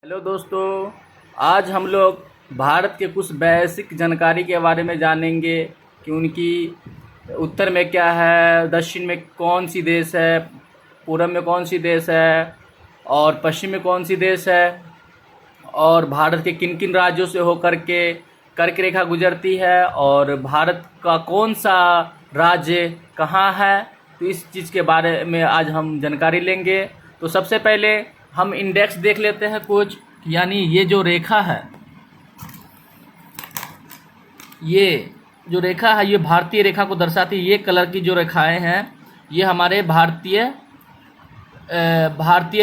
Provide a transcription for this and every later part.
Hello दोस्तों, आज हम लोग भारत के कुछ बेसिक जानकारी के बारे में जानेंगे कि उनकी उत्तर में क्या है, दक्षिण में कौन सी देश है, पूरब में कौन सी देश है और पश्चिम में कौन सी देश है, और भारत के किन किन राज्यों से होकर के कर्क रेखा गुजरती है और भारत का कौन सा राज्य कहाँ है। तो इस चीज़ के बारे में आज हम जानकारी लेंगे। तो सबसे पहले हम इंडेक्स देख लेते हैं कुछ, यानी ये जो रेखा है, ये जो रेखा है ये भारतीय रेखा को दर्शाती है। ये कलर की जो रेखाएं हैं ये हमारे भारतीय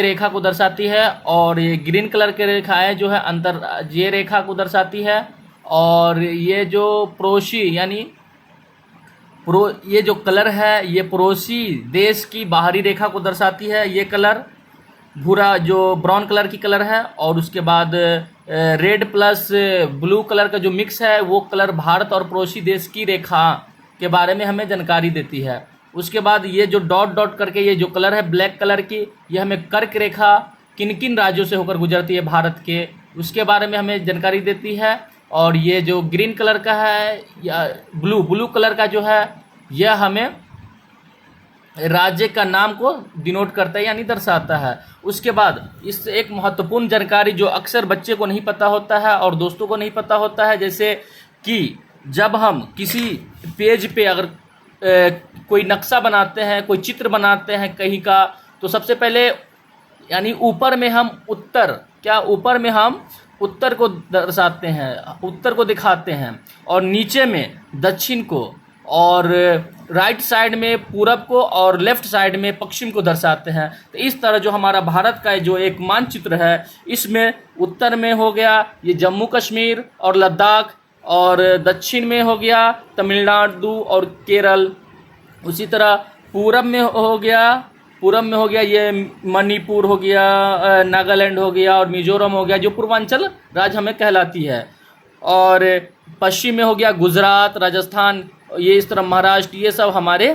रेखा को दर्शाती है, और ये ग्रीन कलर के रेखाएं जो है ये रेखा को दर्शाती है। और ये जो ये जो कलर है ये पड़ोसी देश की बाहरी रेखा को दर्शाती है। ये कलर भूरा जो ब्राउन कलर की कलर है, और उसके बाद रेड प्लस ब्लू कलर का जो मिक्स है वो कलर भारत और पड़ोसी देश की रेखा के बारे में हमें जानकारी देती है। उसके बाद ये जो डॉट डॉट करके ये जो कलर है ब्लैक कलर की, ये हमें कर्क रेखा किन किन राज्यों से होकर गुजरती है भारत के, उसके बारे में हमें जानकारी देती है। और ये जो ग्रीन कलर का है या ब्लू कलर का जो है यह हमें राज्य का नाम को डिनोट करता है यानी दर्शाता है। उसके बाद इस एक महत्वपूर्ण जानकारी जो अक्सर बच्चे को नहीं पता होता है और दोस्तों को नहीं पता होता है, जैसे कि जब हम किसी पेज पे अगर कोई नक्शा बनाते हैं, कोई चित्र बनाते हैं कहीं का, तो सबसे पहले यानी ऊपर में हम उत्तर को दर्शाते हैं, उत्तर को दिखाते हैं, और नीचे में दक्षिण को, और राइट साइड में पूरब को, और लेफ्ट साइड में पश्चिम को दर्शाते हैं। तो इस तरह जो हमारा भारत का जो एक मानचित्र है, इसमें उत्तर में हो गया ये जम्मू कश्मीर और लद्दाख, और दक्षिण में हो गया तमिलनाडु और केरल। उसी तरह पूरब में हो गया ये मणिपुर हो गया, नागालैंड हो गया, और मिजोरम हो गया जो पूर्वांचल राज्य हमें कहलाती है। और पश्चिम में हो गया गुजरात, राजस्थान, ये इस तरह महाराष्ट्र, ये सब हमारे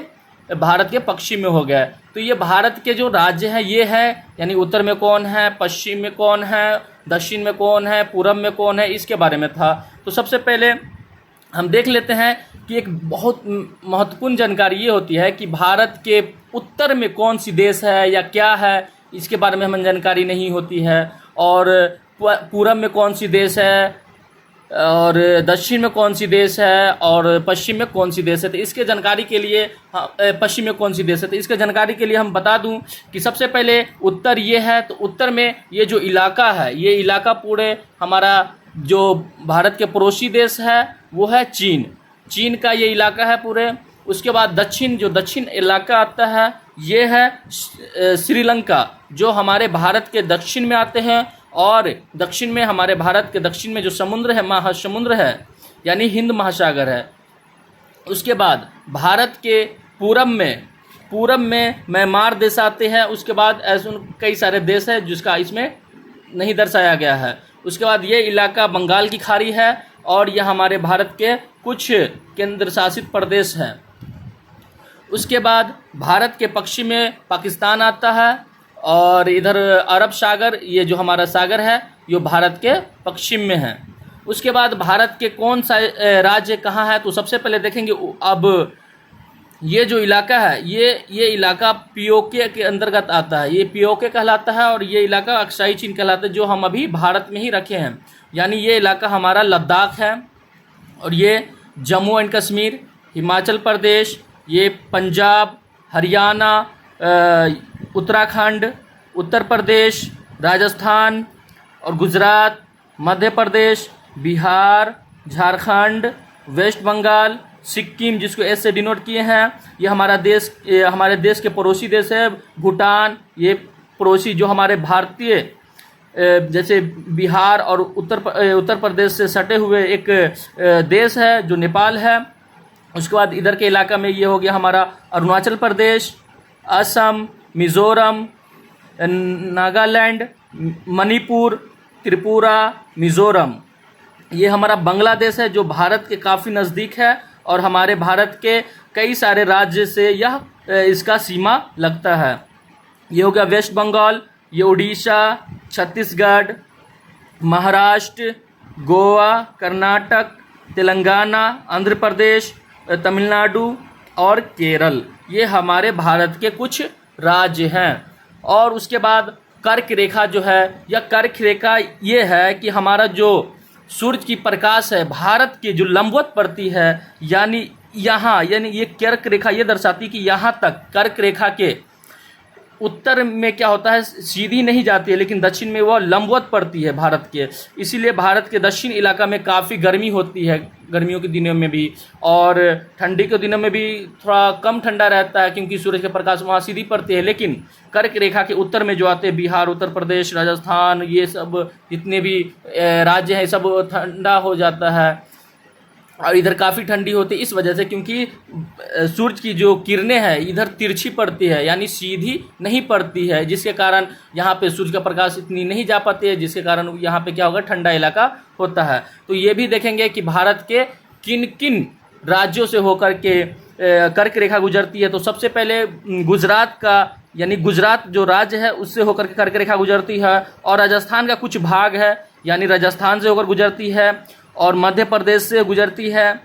भारत के पश्चिम में हो गया। तो ये भारत के जो राज्य हैं ये है, यानी उत्तर में कौन है, पश्चिम में कौन है, दक्षिण में कौन है, पूरब में कौन है, इसके बारे में था। तो सबसे पहले हम देख लेते हैं कि एक बहुत महत्वपूर्ण जानकारी ये होती है कि भारत के उत्तर में कौन सी देश है या क्या है, इसके बारे में हमें जानकारी नहीं होती है। और पूरब में कौन सी देश है, और दक्षिण में कौन सी देश है, और पश्चिम में कौन सी देश है। तो इसके जानकारी के लिए पश्चिम में कौन सी देश है, तो इसके जानकारी के लिए हम बता दूं कि सबसे पहले उत्तर ये है। तो उत्तर में ये जो इलाका है, ये इलाका पूरे हमारा जो भारत के पड़ोसी देश है वो है चीन का ये इलाका है पूरे। उसके बाद दक्षिण इलाका आता है, ये है श्रीलंका, जो हमारे भारत के दक्षिण में आते हैं। और दक्षिण में हमारे भारत के दक्षिण में जो समुद्र है, महासमुद्र है, यानी हिंद महासागर है। उसके बाद भारत के पूरब में म्यांमार देश आते हैं। उसके बाद ऐसे कई सारे देश हैं जिसका इसमें नहीं दर्शाया गया है। उसके बाद ये इलाका बंगाल की खाड़ी है, और यह हमारे भारत के कुछ केंद्र शासित प्रदेश हैं। उसके बाद भारत के पश्चिम में पाकिस्तान आता है, और इधर अरब सागर, ये जो हमारा सागर है ये भारत के पश्चिम में है। उसके बाद भारत के कौन सा राज्य कहाँ है, तो सबसे पहले देखेंगे अब ये जो इलाका है ये इलाका पीओके के अंतर्गत आता है, ये पीओके कहलाता है, और ये इलाका अक्साई चीन कहलाता है, जो हम अभी भारत में ही रखे हैं। यानी ये इलाका हमारा लद्दाख है, और ये जम्मू एंड कश्मीर, हिमाचल प्रदेश, ये पंजाब, हरियाणा, उत्तराखंड, उत्तर प्रदेश, राजस्थान और गुजरात, मध्य प्रदेश, बिहार, झारखंड, वेस्ट बंगाल, सिक्किम, जिसको एस से डिनोट किए हैं, ये हमारे देश के पड़ोसी देश है। भूटान, ये पड़ोसी जो हमारे भारतीय जैसे बिहार और उत्तर प्रदेश से सटे हुए एक देश है जो नेपाल है। उसके बाद इधर के इलाका में ये हो गया हमारा अरुणाचल प्रदेश, असम, मिज़ोरम, नागालैंड, मणिपुर, त्रिपुरा, मिज़ोरम। ये हमारा बांग्लादेश है जो भारत के काफ़ी नज़दीक है, और हमारे भारत के कई सारे राज्य से इसका सीमा लगता है। ये हो गया वेस्ट बंगाल, ये उड़ीसा, छत्तीसगढ़, महाराष्ट्र, गोवा, कर्नाटक, तेलंगाना, आंध्र प्रदेश, तमिलनाडु और केरल, ये हमारे भारत के कुछ राज्य हैं। और उसके बाद कर्क रेखा जो है, यह कर्क रेखा ये है कि हमारा जो सूरज की प्रकाश है भारत के जो लंबवत पड़ती है, यानी यहाँ, यानी ये कर्क रेखा ये दर्शाती है कि यहाँ तक कर्क रेखा के उत्तर में क्या होता है, सीधी नहीं जाती है, लेकिन दक्षिण में वह लंबवत पड़ती है भारत के। इसीलिए भारत के दक्षिण इलाका में काफ़ी गर्मी होती है, गर्मियों के दिनों में भी, और ठंडी के दिनों में भी थोड़ा कम ठंडा रहता है क्योंकि सूरज का प्रकाश वहाँ सीधी पड़ती है। लेकिन कर्क रेखा के उत्तर में जो आते हैं, बिहार, उत्तर प्रदेश, राजस्थान, ये सब जितने भी राज्य हैं सब ठंडा हो जाता है और इधर काफ़ी ठंडी होती है, इस वजह से क्योंकि सूरज की जो किरणें हैं इधर तिरछी पड़ती है, यानी सीधी नहीं पड़ती है, जिसके कारण यहाँ पे सूरज का प्रकाश इतनी नहीं जा पाती है, जिसके कारण यहाँ पे क्या होगा, ठंडा इलाका होता है। तो ये भी देखेंगे कि भारत के किन किन राज्यों से होकर के कर्क रेखा गुजरती है। तो सबसे पहले गुजरात का, यानी गुजरात जो राज्य है उससे होकर के कर्क रेखा गुजरती है, और राजस्थान का कुछ भाग है यानी राजस्थान से होकर गुजरती है, और मध्य प्रदेश से गुजरती है।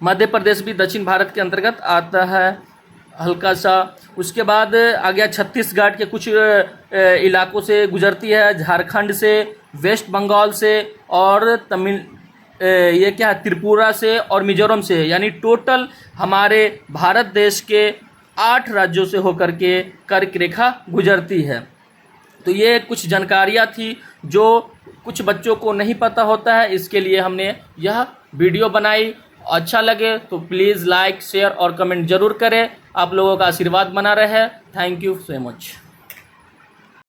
मध्य प्रदेश भी दक्षिण भारत के अंतर्गत आता है हल्का सा। उसके बाद आ गया छत्तीसगढ़ के कुछ इलाकों से गुजरती है, झारखंड से, वेस्ट बंगाल से, और ये क्या है, त्रिपुरा से और मिजोरम से, यानी टोटल हमारे भारत देश के 8 राज्यों से होकर के कर्क रेखा गुजरती है। तो ये कुछ जानकारियाँ थी जो कुछ बच्चों को नहीं पता होता है, इसके लिए हमने यह वीडियो बनाई। अच्छा लगे तो प्लीज़ लाइक, शेयर और कमेंट ज़रूर करें। आप लोगों का आशीर्वाद बना रहे। Thank you so much.